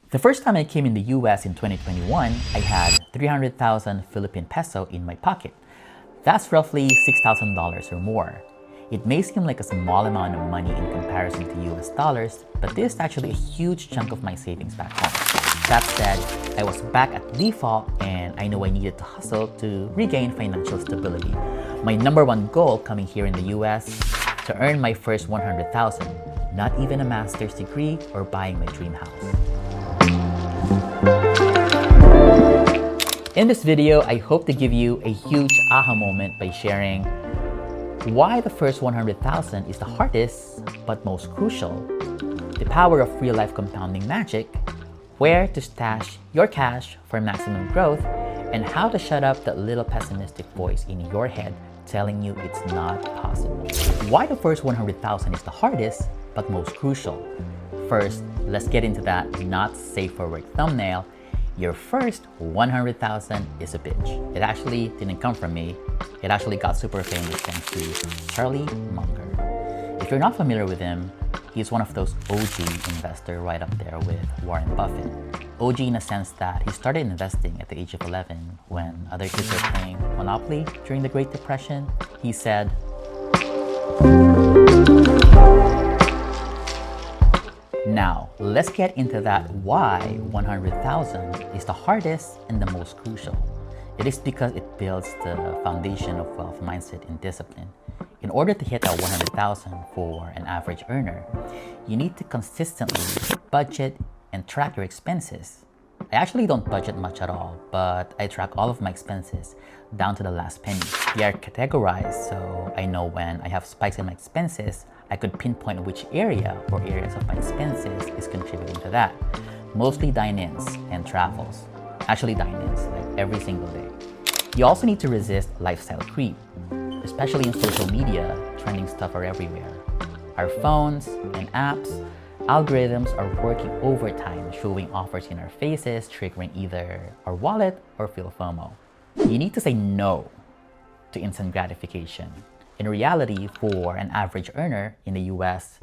The first time I came in the US in 2021, I had 300,000 Philippine peso in my pocket. That's roughly $6,000 or more. It may seem like a small amount of money in comparison to US dollars, but this is actually a huge chunk of my savings back home. That said, I was back at default and I knew I needed to hustle to regain financial stability. My number one goal coming here in the US, to earn my first 100,000, not even a master's degree or buying my dream house. In this video, I hope to give you a huge aha moment by sharing why the first 100,000 is the hardest but most crucial, the power of real-life compounding magic, where to stash your cash for maximum growth, and how to shut up that little pessimistic voice in your head telling you it's not possible. Why the first 100,000 is the hardest but most crucial. First, let's get into that not safe for work thumbnail. Your first 100,000 is a bitch. It actually didn't come from me. It actually got super famous thanks to Charlie Munger. If you're not familiar with him, he's one of those OG investors right up there with Warren Buffett. OG in a sense that he started investing at the age of 11 when other kids were playing Monopoly during the Great Depression. He said, now, let's get into that why 100,000 is the hardest and the most crucial. It is because it builds the foundation of wealth mindset and discipline. In order to hit that 100,000 for an average earner, you need to consistently budget and track your expenses. I actually don't budget much at all, but I track all of my expenses down to the last penny. They are categorized so I know when I have spikes in my expenses, I could pinpoint which area or areas of my expenses is contributing to that. Mostly dine-ins and travels. Actually dine-ins, like every single day. You also need to resist lifestyle creep, especially in social media, trending stuff are everywhere. Our phones and apps, algorithms are working overtime, showing offers in our faces, triggering either our wallet or feel FOMO. You need to say no to instant gratification. In reality, for an average earner in the US,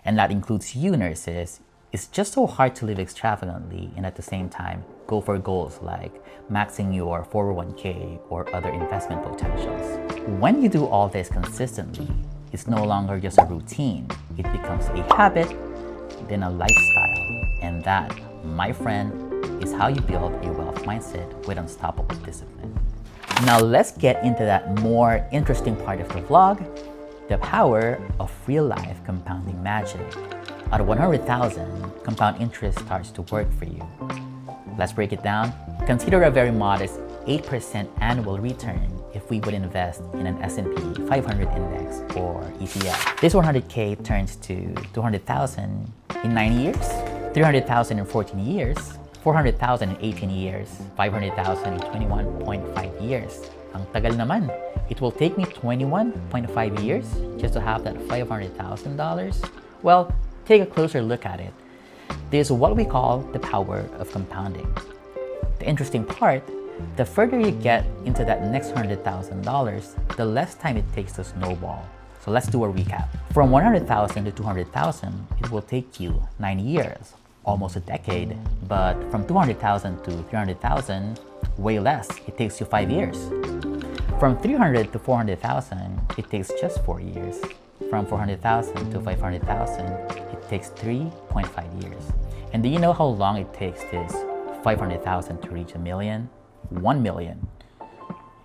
and that includes you nurses, it's just so hard to live extravagantly and at the same time go for goals like maxing your 401k or other investment potentials. When you do all this consistently, it's no longer just a routine. It becomes a habit, then a lifestyle. And that, my friend, is how you build a wealth mindset with unstoppable discipline. Now let's get into that more interesting part of the vlog, the power of real-life compounding magic. At 100,000, compound interest starts to work for you. Let's break it down. Consider a very modest 8% annual return if we would invest in an S&P 500 index or ETF. This 100K turns to 200,000 in 9 years, 300,000 in 14 years, 400,000 in 18 years, 500,000 in 21.5 years. Ang tagal naman. It will take me 21.5 years just to have that $500,000? Well, take a closer look at it. This is what we call the power of compounding. The interesting part, the further you get into that next $100,000, the less time it takes to snowball. So let's do a recap. From 100,000 to 200,000, it will take you 9 years, almost a decade. But from 200,000 to 300,000, way less. It takes you 5 years. From 300 to 400,000, it takes just 4 years. From 400,000 to 500,000, it takes 3.5 years. And do you know how long it takes this 500,000 to reach a million? 1 million.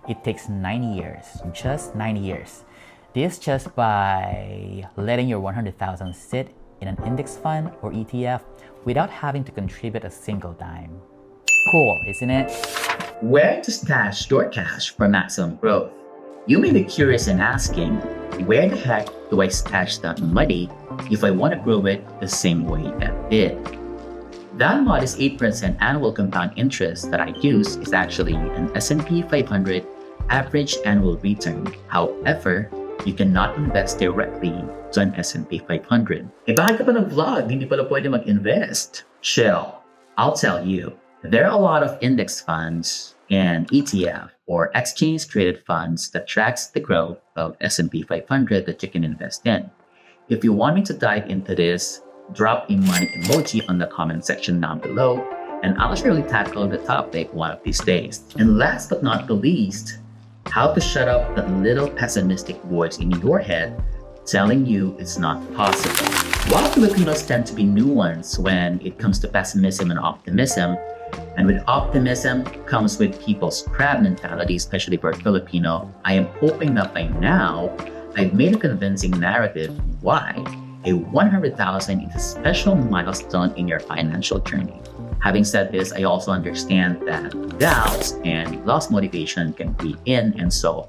It takes 9 years, just 9 years. This just by letting your 100,000 sit in an index fund or ETF without having to contribute a single dime. Cool, isn't it? Where to stash your cash for maximum growth? You may be curious and asking, where the heck do I stash that money if I want to grow it the same way that did? That modest 8% annual compound interest that I use is actually an S&P 500 average annual return. However, you cannot invest directly to an S&P 500. Eh bakit ka pa nag-vlog? Hindi pala pwede mag-invest. Chill. I'll tell you. There are a lot of index funds and ETF or exchange-traded funds that tracks the growth of S&P 500 that you can invest in. If you want me to dive into this, drop a money emoji on the comment section down below, and I'll surely tackle the topic one of these days. And last but not the least, how to shut up that little pessimistic voice in your head telling you it's not possible. While Filipinos tend to be nuanced when it comes to pessimism and optimism, and with optimism comes with people's crab mentality, especially for a Filipino, I am hoping that by now, I've made a convincing narrative why a 100,000 is a special milestone in your financial journey. Having said this, I also understand that doubts and lost motivation can creep in, and so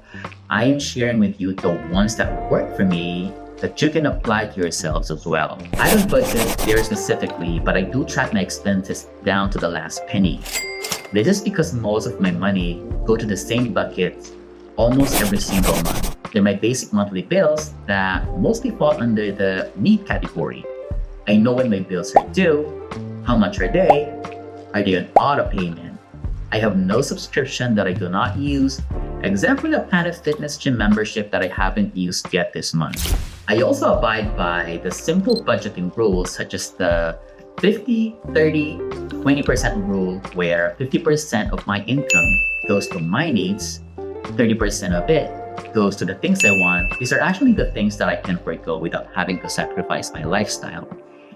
I am sharing with you the ones that work for me that you can apply to yourselves as well. I don't budget very specifically, but I do track my expenses down to the last penny. This is because most of my money go to the same bucket almost every single month. They're my basic monthly bills that mostly fall under the need category. I know when my bills are due, how much are they an auto payment. I have no subscription that I do not use, except for the Planet Fitness gym membership that I haven't used yet this month. I also abide by the simple budgeting rules such as the 50, 30, 20% rule, where 50% of my income goes to my needs, 30% of it goes to the things I want. These are actually the things that I can forego without having to sacrifice my lifestyle.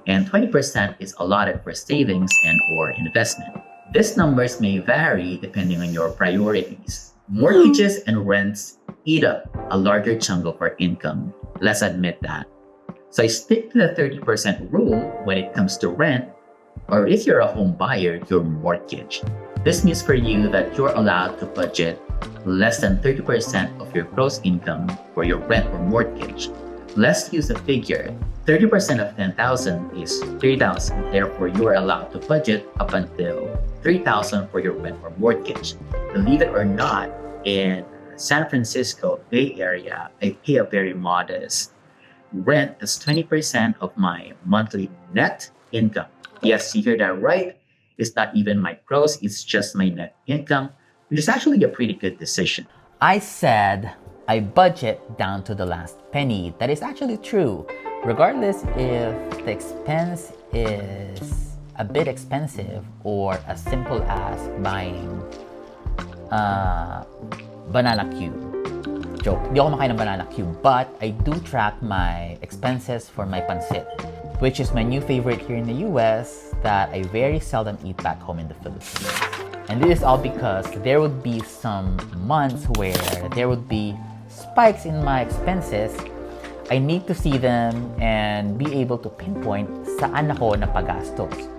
And 20% is allotted for savings and or investment. These numbers may vary depending on your priorities. Mortgages and rents eat up a larger chunk of our income. Let's admit that. So I stick to the 30% rule when it comes to rent, or if you're a home buyer, your mortgage. This means for you that you're allowed to budget less than 30% of your gross income for your rent or mortgage. Let's use a figure. 30% of 10,000 is 3,000. Therefore, you are allowed to budget up until 3,000 for your rent or mortgage. Believe it or not, in San Francisco Bay Area, I pay a very modest rent as 20% of my monthly net income. Yes, you hear that right. It's not even my gross, it's just my net income, which is actually a pretty good decision. I said I budget down to the last penny. That is actually true. Regardless if the expense is a bit expensive or as simple as buying banana cube. Joke, di ako makain ng banana cube, but I do track my expenses for my pancit, which is my new favorite here in the US that I very seldom eat back home in the Philippines. And this is all because there would be some months where there would be spikes in my expenses. I need to see them and be able to pinpoint saan ako napagastos.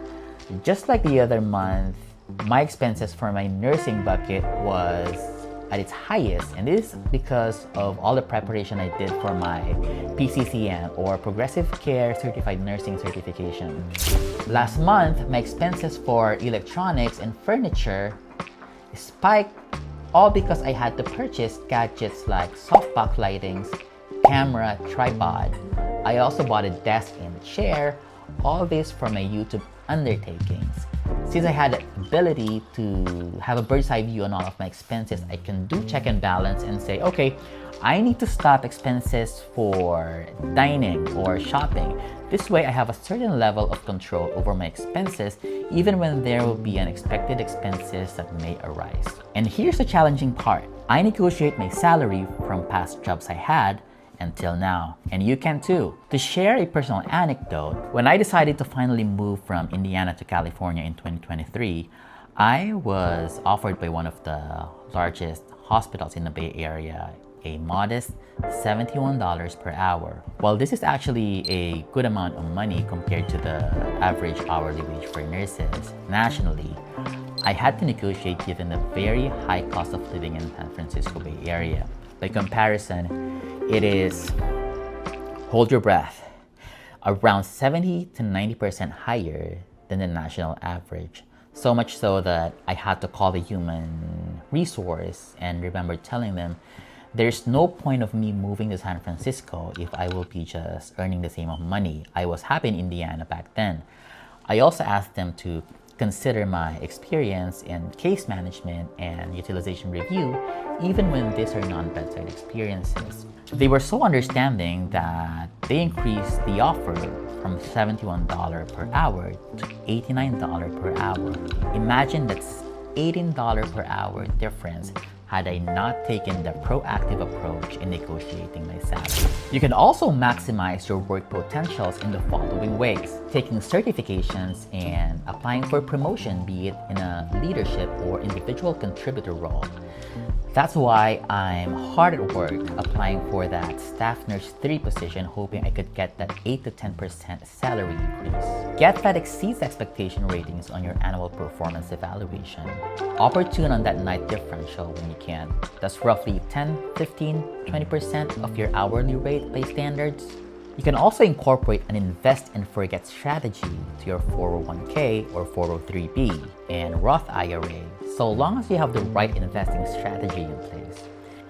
Just like the other month, my expenses for my nursing bucket was at its highest, and this is because of all the preparation I did for my PCCN or Progressive Care Certified Nursing Certification. Last month, my expenses for electronics and furniture spiked, all because I had to purchase gadgets like softbox lightings, camera, tripod. I also bought a desk and chair, all this for my YouTube undertakings. Since I had the ability to have a bird's eye view on all of my expenses, I can do check and balance and say, okay, I need to stop expenses for dining or shopping. This way I have a certain level of control over my expenses, even when there will be unexpected expenses that may arise. And here's the challenging part. I negotiate my salary from past jobs I had until now, and you can too. To share a personal anecdote, when I decided to finally move from Indiana to California in 2023, I was offered by one of the largest hospitals in the Bay Area a modest $71 per hour. While this is actually a good amount of money compared to the average hourly wage for nurses nationally, I had to negotiate given the very high cost of living in San Francisco Bay Area. By comparison, it is, hold your breath, around 70 to 90% higher than the national average. So much so that I had to call the human resource and remember telling them there's no point of me moving to San Francisco if I will be just earning the same amount of money. I was happy in Indiana back then. I also asked them to consider my experience in case management and utilization review, even when these are non-bedside experiences. They were so understanding that they increased the offer from $71 per hour to $89 per hour. Imagine that's $18 per hour difference had I not taken the proactive approach in negotiating my salary. You can also maximize your work potentials in the following ways: taking certifications and applying for promotion, be it in a leadership or individual contributor role. That's why I'm hard at work applying for that staff nurse 3 position, hoping I could get that 8 to 10% salary increase. Get that exceeds expectation ratings on your annual performance evaluation. Opportune on that night differential when you can. That's roughly 10, 15, 20% of your hourly rate by standards. You can also incorporate an invest and forget strategy to your 401k or 403b and Roth IRA, so long as you have the right investing strategy in place.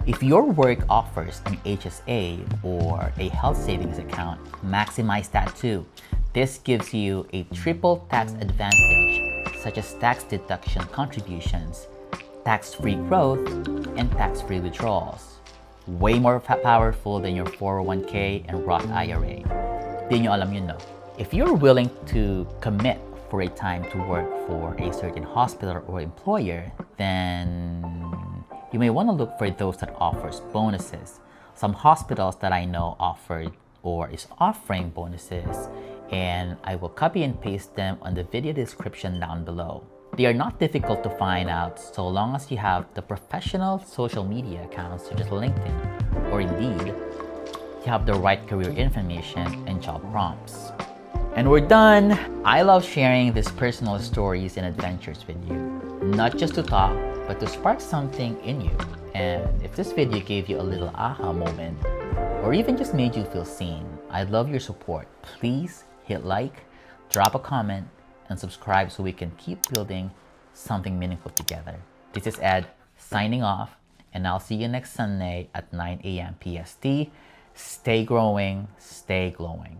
If your work offers an HSA or a health savings account, maximize that too. This gives you a triple tax advantage, such as tax deduction contributions, tax-free growth, and tax-free withdrawals. Way more powerful than your 401k and Roth IRA. Di nyo alam yun, no? If you're willing to commit for a time to work for a certain hospital or employer, then you may want to look for those that offers bonuses. Some hospitals that I know offered or is offering bonuses, and I will copy and paste them on the video description down below. They are not difficult to find out so long as you have the professional social media accounts such as LinkedIn or Indeed, you have the right career information and job prompts. And we're done! I love sharing these personal stories and adventures with you, not just to talk, but to spark something in you. And if this video gave you a little aha moment, or even just made you feel seen, I'd love your support. Please hit like, drop a comment, and subscribe so we can keep building something meaningful together. This is Ed signing off, and I'll see you next Sunday at 9 a.m. PST. Stay growing, stay glowing.